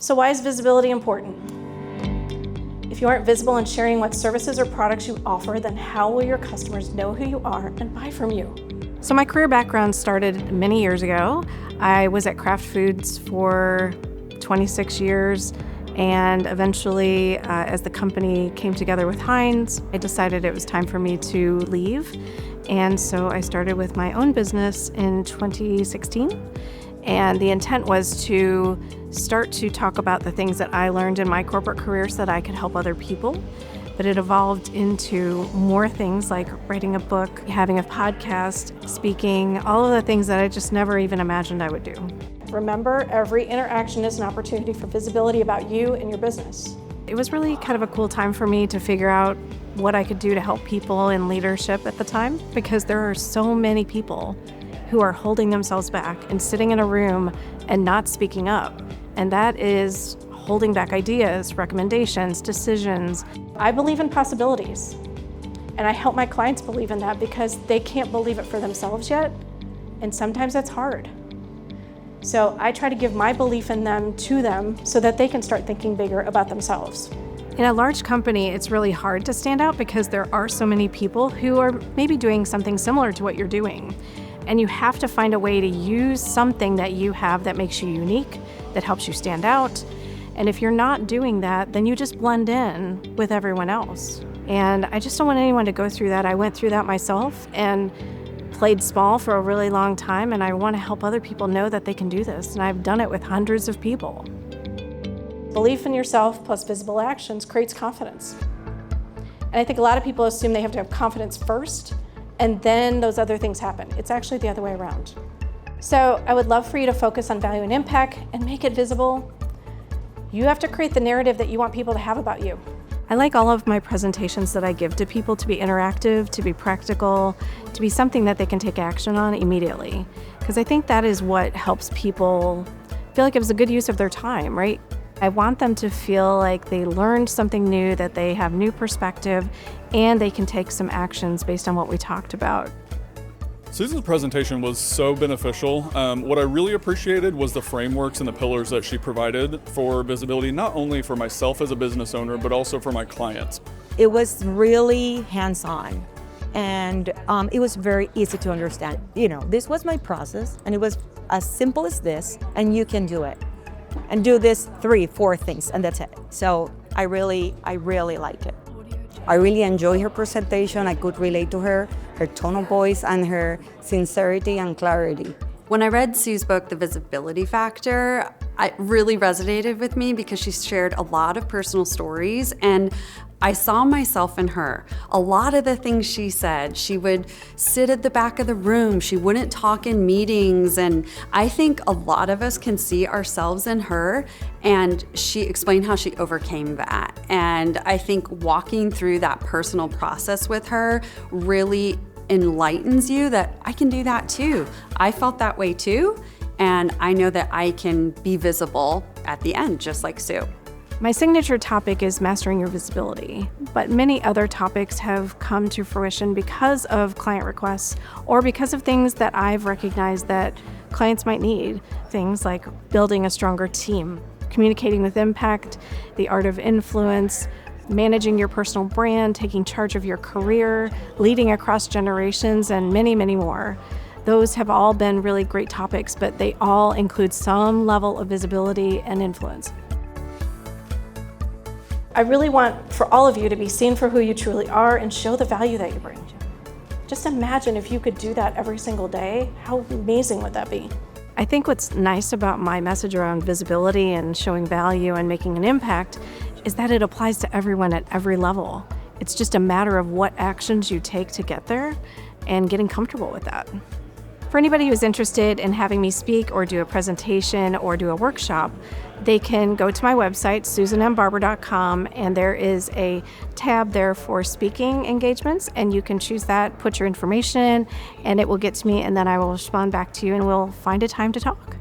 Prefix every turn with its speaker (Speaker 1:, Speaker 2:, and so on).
Speaker 1: So why is visibility important? If you aren't visible in sharing what services or products you offer, then how will your customers know who you are and buy from you? So my career background started many years ago. I was at Kraft Foods for 26 years, and eventually, as the company came together with Heinz, I decided it was time for me to leave. And so I started with my own business in 2016. And the intent was to start to talk about the things that I learned in my corporate career so that I could help other people. But it evolved into more things like writing a book, having a podcast, speaking, all of the things that I just never even imagined I would do. Remember, every interaction is an opportunity for visibility about you and your business. It was really kind of a cool time for me to figure out what I could do to help people in leadership at the time, because there are so many people who are holding themselves back and sitting in a room and not speaking up. And that is holding back ideas, recommendations, decisions. I believe in possibilities. And I help my clients believe in that because they can't believe it for themselves yet. And sometimes that's hard. So I try to give my belief in them to them so that they can start thinking bigger about themselves. In a large company, it's really hard to stand out because there are so many people who are maybe doing something similar to what you're doing. And you have to find a way to use something that you have that makes you unique, that helps you stand out. And if you're not doing that, then you just blend in with everyone else. And I just don't want anyone to go through that. I went through that myself and played small for a really long time, and I want to help other people know that they can do this. And I've done it with hundreds of people. Belief in yourself plus visible actions creates confidence. And I think a lot of people assume they have to have confidence first, and then those other things happen. It's actually the other way around. So I would love for you to focus on value and impact and make it visible. You have to create the narrative that you want people to have about you. I like all of my presentations that I give to people to be interactive, to be practical, to be something that they can take action on immediately. Because I think that is what helps people feel like it was a good use of their time, right? I want them to feel like they learned something new, that they have new perspective, and they can take some actions based on what we talked about.
Speaker 2: Susan's presentation was so beneficial. What I really appreciated was the frameworks and the pillars that she provided for visibility, not only for myself as a business owner, but also for my clients.
Speaker 3: It was really hands-on, and it was very easy to understand. You know, this was my process, and it was as simple as this, and you can do it. And do this 3-4 things, and that's it. So I really liked it. I really enjoyed her presentation. I could relate to her tone of voice, and her sincerity and clarity.
Speaker 4: When I read Sue's book, The Visibility Factor, it really resonated with me because she shared a lot of personal stories, and I saw myself in her. A lot of the things she said, she would sit at the back of the room, she wouldn't talk in meetings, and I think a lot of us can see ourselves in her, and she explained how she overcame that. And I think walking through that personal process with her really enlightens you that I can do that too. I felt that way too, and I know that I can be visible at the end, just like Sue.
Speaker 1: My signature topic is mastering your visibility, but many other topics have come to fruition because of client requests or because of things that I've recognized that clients might need. Things like building a stronger team, communicating with impact, the art of influence, managing your personal brand, taking charge of your career, leading across generations, and many, many more. Those have all been really great topics, but they all include some level of visibility and influence. I really want for all of you to be seen for who you truly are and show the value that you bring. Just imagine if you could do that every single day. How amazing would that be? I think what's nice about my message around visibility and showing value and making an impact is that it applies to everyone at every level. It's just a matter of what actions you take to get there and getting comfortable with that. For anybody who's interested in having me speak or do a presentation or do a workshop, they can go to my website, susanmbarber.com, and there is a tab there for speaking engagements, and you can choose that, put your information in, and it will get to me, and then I will respond back to you, and we'll find a time to talk.